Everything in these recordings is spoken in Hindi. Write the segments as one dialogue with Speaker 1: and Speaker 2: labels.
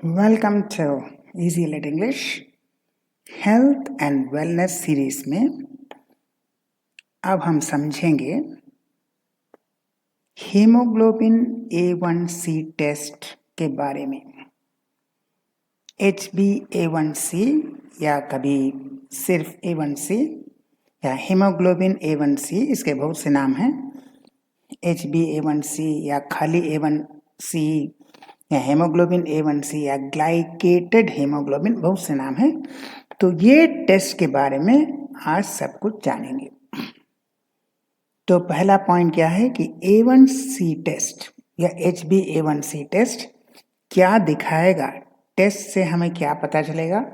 Speaker 1: Welcome to easy let English health and wellness series में अब हम समझेंगे हीमोग्लोबिन A1C टेस्ट के बारे में। HbA1c या कभी सिर्फ A1c या हीमोग्लोबिन A1c, इसके बहुत से नाम हैं। HbA1c या खाली A1c या हेमोग्लोबिन A1c या ग्लाइकेटेड हेमोग्लोबिन, बहुत से नाम हैं। तो ये टेस्ट के बारे में आज सब कुछ जानेंगे। तो पहला पॉइंट क्या है कि A1C टेस्ट या HbA1c टेस्ट क्या दिखाएगा, टेस्ट से हमें क्या पता चलेगा,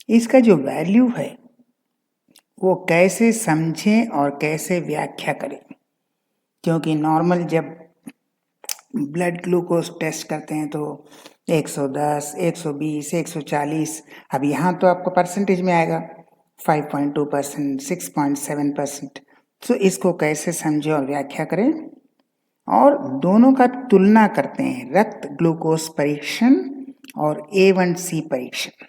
Speaker 1: इसका जो वैल्यू है वो कैसे समझें और कैसे व्याख्या करें। क्योंकि नॉर्मल जब ब्लड ग्लूकोज टेस्ट करते हैं तो 110, 120, 140, अब यहाँ तो आपको परसेंटेज में आएगा 5.2%, 6.7%। तो इसको कैसे समझें और व्याख्या करें, और दोनों का तुलना करते हैं, रक्त ग्लूकोज परीक्षण और A1C परीक्षण।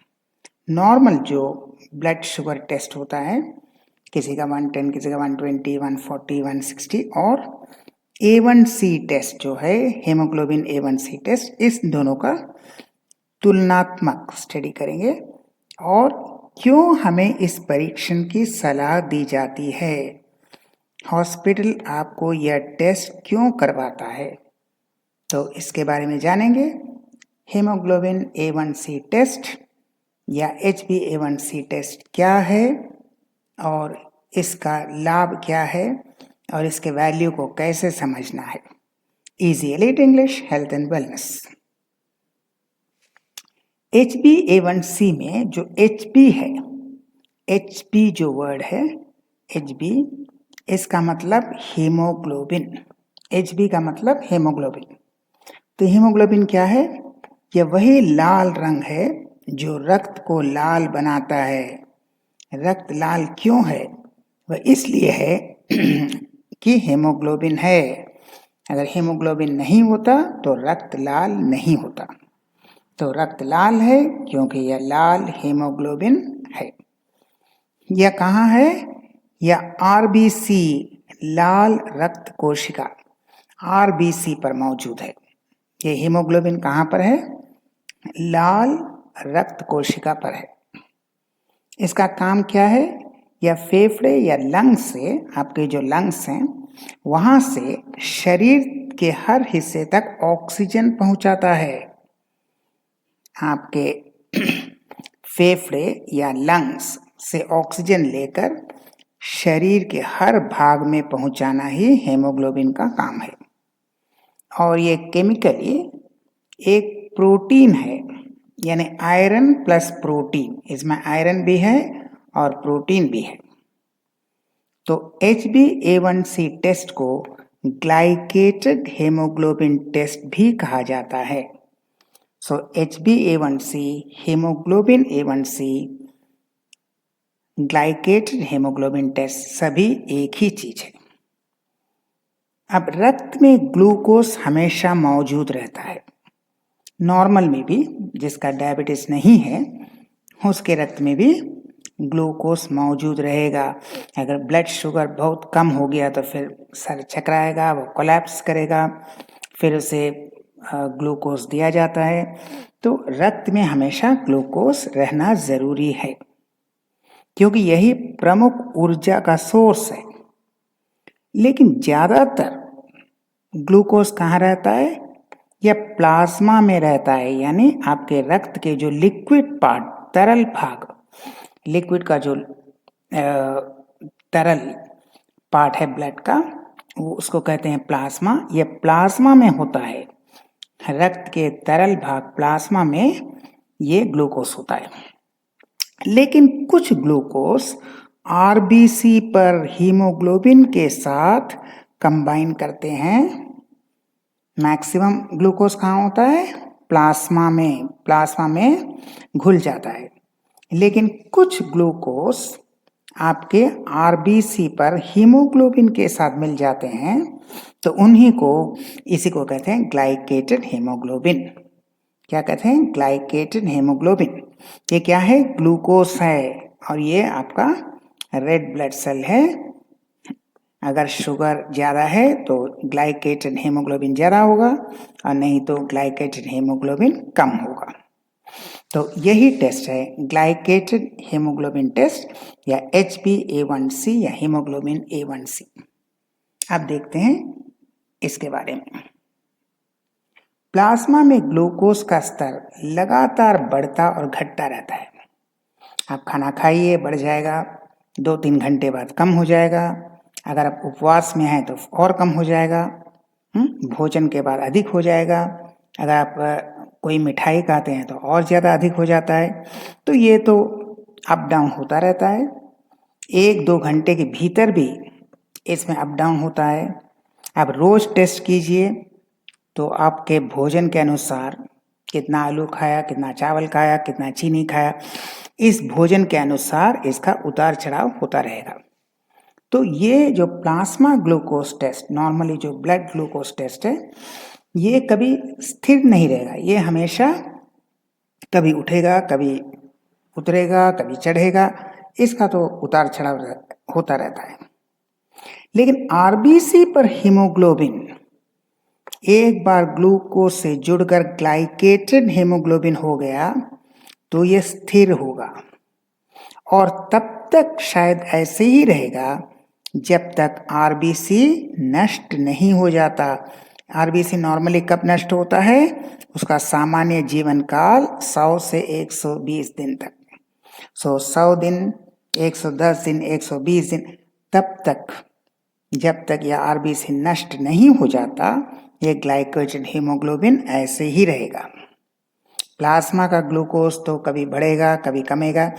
Speaker 1: नॉर्मल जो ब्लड शुगर टेस्ट होता है, किसी का 110, किसी का 120, 140, 160, और A1C टेस्ट जो है हेमोग्लोबिन A1C टेस्ट, इस दोनों का तुलनात्मक स्टडी करेंगे और क्यों हमें इस परीक्षण की सलाह दी जाती है, हॉस्पिटल आपको यह टेस्ट क्यों करवाता है, तो इसके बारे में जानेंगे। हेमोग्लोबिन A1C टेस्ट या HbA1c टेस्ट क्या है और इसका लाभ क्या है और इसके वैल्यू को कैसे समझना है। Easy elite English health and wellness. HbA1c में जो Hb है, Hb जो वर्ड है Hb, इसका मतलब हीमोग्लोबिन। Hb का मतलब हीमोग्लोबिन। तो हीमोग्लोबिन क्या है? यह वही लाल रंग है जो रक्त को लाल बनाता है। रक्त लाल क्यों है? वह इसलिए है कि हीमोग्लोबिन है। अगर हीमोग्लोबिन नहीं होता तो रक्त लाल नहीं होता। तो रक्त लाल है क्योंकि यह लाल हीमोग्लोबिन है। यह कहाँ है? यह RBC, लाल रक्त कोशिका, RBC पर मौजूद है। ये हीमोग्लोबिन कहाँ पर है? लाल रक्त कोशिका पर है। इसका काम क्या है? यह फेफड़े या लंग्स से, आपके जो लंग्स हैं वहाँ से शरीर के हर हिस्से तक ऑक्सीजन पहुँचाता है। आपके फेफड़े या लंग्स से ऑक्सीजन लेकर शरीर के हर भाग में पहुँचाना ही हेमोग्लोबिन का काम है। और ये केमिकली एक प्रोटीन है, यानी आयरन प्लस प्रोटीन, इसमें आयरन भी है और प्रोटीन भी है। तो HbA1c टेस्ट को ग्लाइकेटेड हेमोग्लोबिन टेस्ट भी कहा जाता है। So HbA1c, haemoglobin A1c, glycated haemoglobin test सभी एक ही चीज है। अब रक्त में ग्लूकोज हमेशा मौजूद रहता है। नॉर्मल में भी, जिसका डायबिटीज नहीं है उसके रक्त में भी ग्लूकोज मौजूद रहेगा। अगर ब्लड शुगर बहुत कम हो गया तो फिर सर चकराएगा, वो कोलैप्स करेगा, फिर उसे ग्लूकोज दिया जाता है। तो रक्त में हमेशा ग्लूकोज रहना जरूरी है क्योंकि यही प्रमुख ऊर्जा का सोर्स है। लेकिन ज़्यादातर ग्लूकोज कहाँ रहता है? यह प्लाज्मा में रहता है, यानी आपके रक्त के जो लिक्विड पार्ट, तरल भाग, लिक्विड का जो तरल पार्ट है ब्लड का, वो उसको कहते हैं प्लाज्मा। यह प्लाज्मा में होता है, रक्त के तरल भाग प्लाज्मा में ये ग्लूकोज होता है। लेकिन कुछ ग्लूकोज RBC पर हीमोग्लोबिन के साथ कंबाइन करते हैं। मैक्सिमम ग्लूकोज कहाँ होता है? प्लाज्मा में, प्लाज्मा में घुल जाता है। लेकिन कुछ ग्लूकोज आपके RBC पर हीमोग्लोबिन के साथ मिल जाते हैं, तो उन्हीं को, इसी को कहते हैं ग्लाइकेटेड हीमोग्लोबिन। क्या कहते हैं, ग्लाइकेटेड हेमोग्लोबिन। ये क्या है, ग्लूकोज है, और ये आपका रेड ब्लड सेल है। अगर शुगर ज़्यादा है तो ग्लाइकेटेड हेमोग्लोबिन ज़्यादा होगा, और नहीं तो ग्लाइकेटेड हेमोग्लोबिन कम होगा। तो यही टेस्ट है ग्लाइकेटेड हेमोग्लोबिन टेस्ट, या HbA1c या हीमोग्लोबिन A1c। अब देखते हैं इसके बारे में। प्लाज्मा में ग्लूकोज का स्तर लगातार बढ़ता और घटता रहता है। आप खाना खाइए, बढ़ जाएगा, 2-3 घंटे बाद कम हो जाएगा, अगर आप उपवास में हैं तो और कम हो जाएगा, भोजन के बाद अधिक हो जाएगा, अगर आप कोई मिठाई खाते हैं तो और ज़्यादा अधिक हो जाता है। तो ये तो अप डाउन होता रहता है, 1-2 घंटे के भीतर भी इसमें अप डाउन होता है। आप रोज़ टेस्ट कीजिए, तो आपके भोजन के अनुसार कितना आलू खाया, कितना चावल खाया, कितना चीनी खाया, इस भोजन के अनुसार इसका उतार चढ़ाव होता रहेगा। तो ये जो प्लाज्मा ग्लूकोज टेस्ट, नॉर्मली जो ब्लड ग्लूकोज टेस्ट है, ये कभी स्थिर नहीं रहेगा, ये हमेशा कभी उठेगा, कभी उतरेगा, कभी चढ़ेगा, इसका तो उतार चढ़ाव होता रहता है। लेकिन आरबीसी पर हीमोग्लोबिन एक बार ग्लूकोज से जुड़कर ग्लाइकेटेड हेमोग्लोबिन हो गया तो यह स्थिर होगा, और तब तक शायद ऐसे ही रहेगा जब तक आरबीसी नष्ट नहीं हो जाता। आरबीसी नॉर्मली कब नष्ट होता है, उसका सामान्य जीवन काल 100 से 120 दिन तक। 100 दिन, 110 दिन, 120 दिन, तब तक जब तक यह आरबीसी नष्ट नहीं हो जाता, ये ग्लाइकोजेन हीमोग्लोबिन ऐसे ही रहेगा। प्लाज्मा का ग्लूकोज तो कभी बढ़ेगा, कभी कमेगा,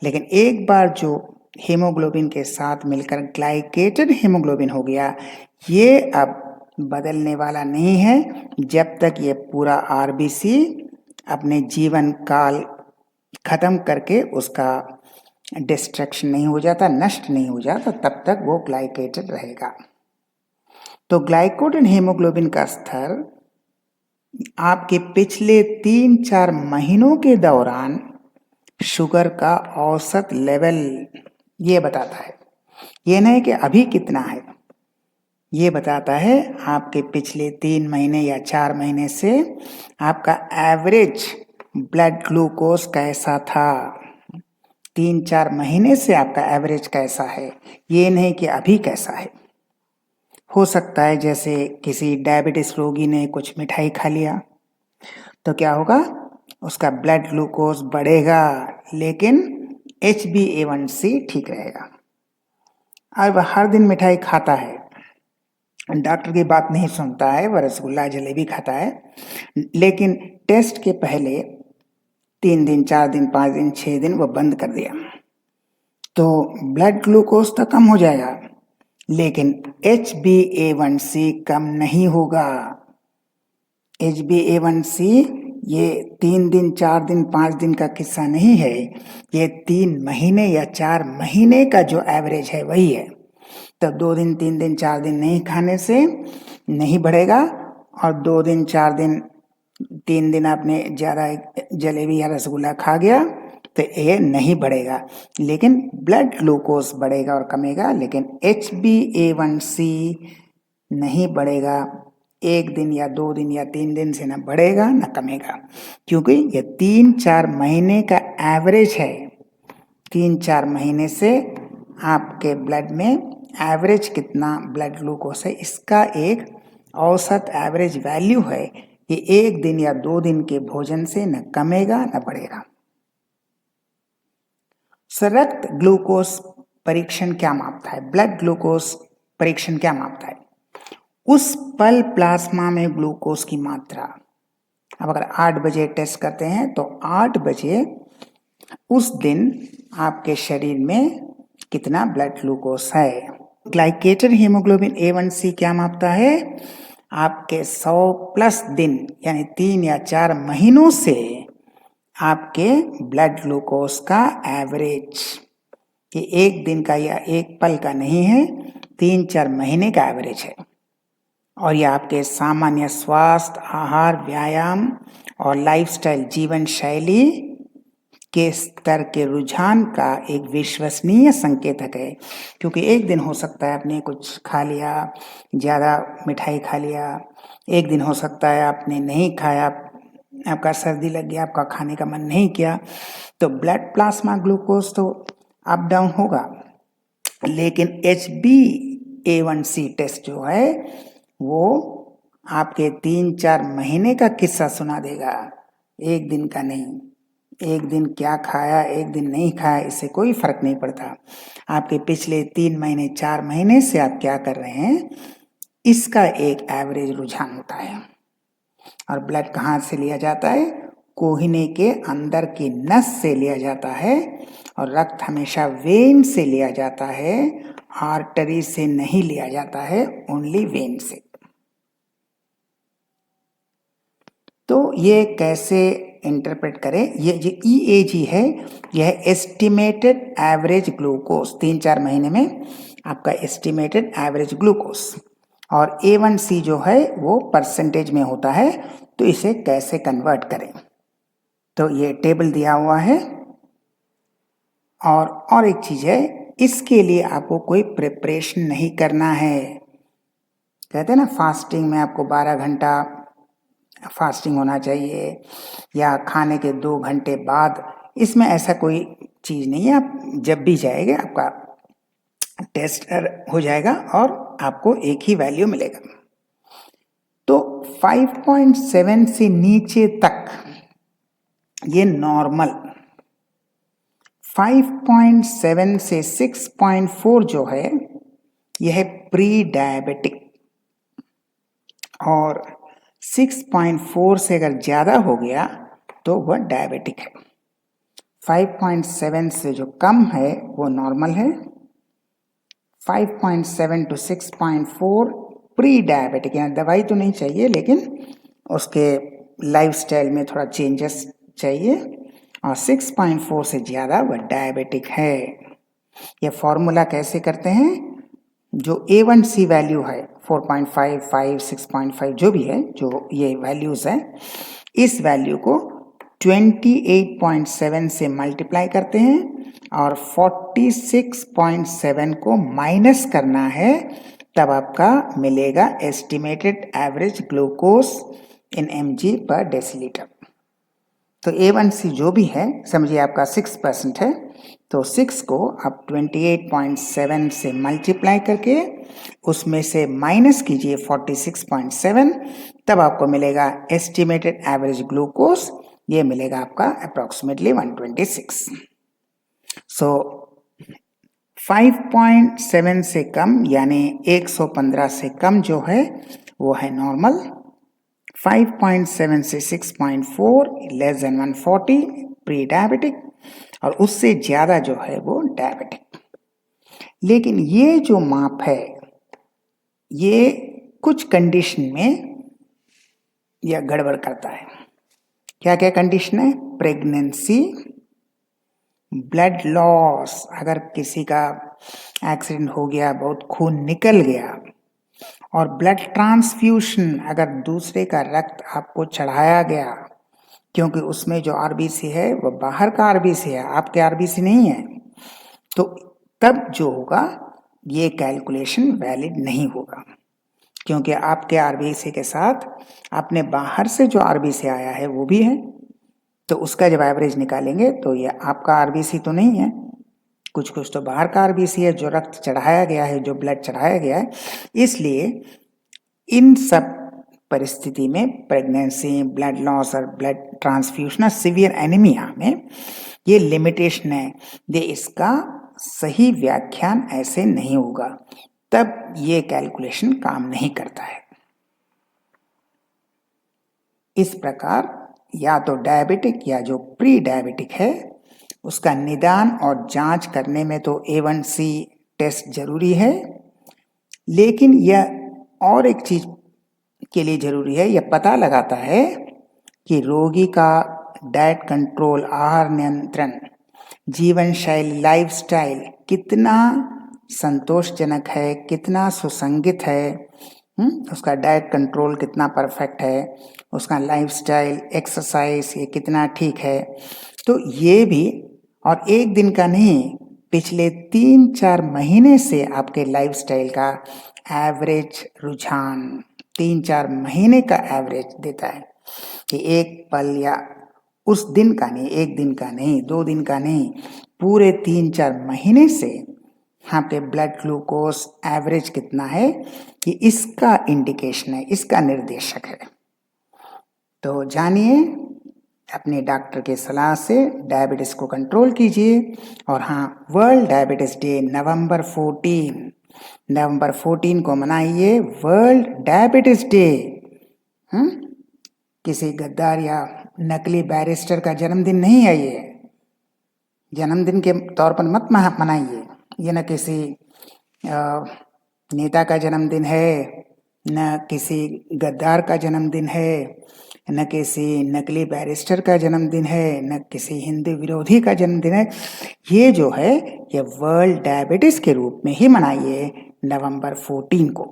Speaker 1: लेकिन एक बार जो हीमोग्लोबिन के साथ मिलकर ग्लाइकेटेड हीमोग्लोबिन हो गया, ये अब बदलने वाला नहीं है जब तक ये पूरा आरबीसी अपने जीवन काल खत्म करके उसका डिस्ट्रक्शन नहीं हो जाता, नष्ट नहीं हो जाता, तब तक वो ग्लाइकेटेड रहेगा। तो ग्लाइकोजेन हीमोग्लोबिन का स्तर आपके पिछले 3-4 महीनों के दौरान शुगर का औसत लेवल ये बताता है। ये नहीं कि अभी कितना है, ये बताता है आपके पिछले 3 महीने या 4 महीने से आपका एवरेज ब्लड ग्लूकोज कैसा था। 3-4 महीने से आपका एवरेज कैसा है, ये नहीं कि अभी कैसा है। हो सकता है जैसे किसी डायबिटीज रोगी ने कुछ मिठाई खा लिया तो क्या होगा, उसका ब्लड ग्लूकोज बढ़ेगा, लेकिन HbA1c ठीक रहेगा। और वह हर दिन मिठाई खाता है, डॉक्टर की बात नहीं सुनता है, वह रसगुल्ला जलेबी खाता है, लेकिन टेस्ट के पहले 3 दिन, 4 दिन, 5 दिन, 6 दिन वो बंद कर दिया, तो ब्लड ग्लूकोज तो कम हो जाएगा, लेकिन HbA1c कम नहीं होगा। HbA1c ये 3 दिन, 4 दिन, 5 दिन का किस्सा नहीं है, ये 3 महीने या 4 महीने का जो एवरेज है वही है। तो 2 दिन, 3 दिन, 4 दिन नहीं खाने से नहीं बढ़ेगा, और 2 दिन, 4 दिन, 3 दिन आपने ज़्यादा जलेबी या रसगुल्ला खा गया तो ये नहीं बढ़ेगा, लेकिन ब्लड ग्लूकोज बढ़ेगा और कमेगा, लेकिन HbA1c नहीं बढ़ेगा। 1 दिन या 2 दिन या 3 दिन से ना बढ़ेगा ना कमेगा, क्योंकि ये 3-4 महीने का एवरेज है। 3-4 महीने से आपके ब्लड में एवरेज कितना ब्लड ग्लूकोज है, इसका एक औसत एवरेज वैल्यू है। ये 1 दिन या 2 दिन के भोजन से न कमेगा न बढ़ेगा। रक्त ग्लूकोज परीक्षण क्या मापता है, ब्लड ग्लूकोज परीक्षण क्या मापता है, उस पल प्लाज्मा में ग्लूकोज की मात्रा। अब अगर 8 बजे टेस्ट करते हैं तो 8 बजे उस दिन आपके शरीर में कितना ब्लड ग्लूकोज है। ग्लाइकेटेड हीमोग्लोबिन A1c क्या मापता है, आपके 100+ दिन यानी 3 या 4 महीनों से आपके ब्लड ग्लूकोज का एवरेज, ये 1 दिन का या 1 पल का नहीं है, 3-4 महीने का एवरेज है। और यह आपके सामान्य स्वास्थ्य, आहार, व्यायाम और लाइफस्टाइल जीवन शैली के स्तर के रुझान का एक विश्वसनीय संकेतक है। क्योंकि एक दिन हो सकता है आपने कुछ खा लिया, ज़्यादा मिठाई खा लिया, एक दिन हो सकता है आपने नहीं खाया, आपका सर्दी लग गया, आपका खाने का मन नहीं किया, तो ब्लड प्लाज्मा ग्लूकोज तो अप डाउन होगा। लेकिन HbA1c टेस्ट जो है वो आपके 3-4 महीने का किस्सा सुना देगा, एक दिन का नहीं। एक दिन क्या खाया, एक दिन नहीं खाया, इससे कोई फर्क नहीं पड़ता। आपके पिछले 3 महीने 4 महीने से आप क्या कर रहे हैं, इसका एक एवरेज रुझान होता है। और ब्लड कहाँ से लिया जाता है? कोहिने के अंदर की नस से लिया जाता है। और रक्त हमेशा वेन से लिया जाता है, आर्टरी से नहीं लिया जाता है, ओनली वेन से। तो ये कैसे इंटरप्रेट करें? ये जो EAG है यह एस्टिमेटेड एवरेज ग्लूकोज, 3-4 महीने में आपका एस्टिमेटेड एवरेज ग्लूकोज, और A1C जो है वो परसेंटेज में होता है। तो इसे कैसे कन्वर्ट करें? तो ये टेबल दिया हुआ है। और एक चीज़ है, इसके लिए आपको कोई प्रिपरेशन नहीं करना है। कहते हैं ना फास्टिंग में आपको 12 घंटा फास्टिंग होना चाहिए या खाने के 2 घंटे बाद, इसमें ऐसा कोई चीज़ नहीं है। आप जब भी जाएंगे आपका टेस्ट हो जाएगा और आपको एक ही वैल्यू मिलेगा। तो 5.7 से नीचे तक ये नॉर्मल, 5.7 से 6.4 जो है यह प्री डायबिटिक, और 6.4 से अगर ज़्यादा हो गया तो वह डायबिटिक है। 5.7 से जो कम है वो नॉर्मल है, 5.7 to 6.4 प्री डायबिटिक, यानी दवाई तो नहीं चाहिए लेकिन उसके लाइफस्टाइल में थोड़ा चेंजेस चाहिए, और 6.4 से ज़्यादा वह डायबिटिक है। यह फॉर्मूला कैसे करते हैं? जो A1C वैल्यू है 4.5, 5, 6.5 जो भी है, जो ये वैल्यूज़ है, इस वैल्यू को 28.7 से मल्टीप्लाई करते हैं और 46.7 को माइनस करना है, तब आपका मिलेगा एस्टिमेटेड एवरेज ग्लूकोज इन mg/डेसीलीटर। तो A1C जो भी है, समझिए आपका 6% है, तो 6 को आप 28.7 से मल्टीप्लाई करके उसमें से माइनस कीजिए 46.7, तब आपको मिलेगा एस्टिमेटेड एवरेज ग्लूकोज, ये मिलेगा आपका अप्रॉक्सीमेटली 126। सो 5.7 से कम यानी 115 से कम जो है वो है नॉर्मल, 5.7 से 6.4 लेस देन 140 प्री डायबिटिक, और उससे ज़्यादा जो है वो डायबिटिक। लेकिन ये जो माप है ये कुछ कंडीशन में यह गड़बड़ करता है। क्या क्या कंडीशन है? प्रेगनेंसी, ब्लड लॉस, अगर किसी का एक्सीडेंट हो गया, बहुत खून निकल गया, और ब्लड ट्रांसफ्यूशन, अगर दूसरे का रक्त आपको चढ़ाया गया, क्योंकि उसमें जो आरबीसी है वो बाहर का आरबीसी है, आपके आरबीसी नहीं है, तो तब जो होगा ये कैलकुलेशन वैलिड नहीं होगा, क्योंकि आपके आरबीसी के साथ आपने बाहर से जो आरबीसी आया है वो भी है, तो उसका जब एवरेज निकालेंगे तो ये आपका आरबीसी तो नहीं है, कुछ कुछ तो बाहर का आरबीसी है जो रक्त चढ़ाया गया है, जो ब्लड चढ़ाया गया है। इसलिए इन सब परिस्थिति में प्रेगनेंसी, ब्लड लॉस और ब्लड ट्रांसफ्यूजन, सीवियर एनीमिया में ये लिमिटेशन है, ये इसका सही व्याख्यान ऐसे नहीं होगा, तब ये कैलकुलेशन काम नहीं करता है। इस प्रकार या तो डायबिटिक या जो प्री डायबिटिक है उसका निदान और जांच करने में तो A1C टेस्ट जरूरी है, लेकिन यह और एक चीज के लिए जरूरी है, यह पता लगाता है कि रोगी का डाइट कंट्रोल, आहार नियंत्रण, जीवन शैली, लाइफस्टाइल कितना संतोषजनक है, कितना सुसंगत है, उसका डाइट कंट्रोल कितना परफेक्ट है, उसका लाइफस्टाइल, एक्सरसाइज ये कितना ठीक है। तो ये भी, और एक दिन का नहीं, पिछले 3-4 महीने से आपके लाइफस्टाइल का एवरेज रुझान 3-4 महीने का एवरेज देता है कि एक पल या उस दिन का नहीं, एक दिन का नहीं, 2 दिन का नहीं, पूरे 3-4 महीने से यहाँ पे ब्लड ग्लूकोज एवरेज कितना है कि इसका इंडिकेशन है, इसका निर्देशक है। तो जानिए, अपने डॉक्टर के सलाह से डायबिटीज को कंट्रोल कीजिए। और हाँ, वर्ल्ड डायबिटीज डे नवंबर 14 को मनाइए, वर्ल्ड डायबिटीज डे। किसी गद्दार या नकली बैरिस्टर का जन्मदिन नहीं है ये, जन्मदिन के तौर पर मत मनाइए। ये न किसी नेता का जन्मदिन है, न किसी गद्दार का जन्मदिन है, न किसी नकली बैरिस्टर का जन्मदिन है, न किसी हिंदू विरोधी का जन्मदिन है। ये जो है, ये वर्ल्ड डायबिटीज के रूप में ही मनाइए नवंबर 14 को।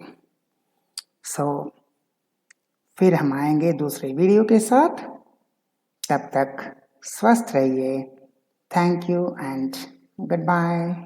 Speaker 1: फिर हम आएंगे दूसरे वीडियो के साथ। तब तक स्वस्थ रहिए। Thank you and good bye.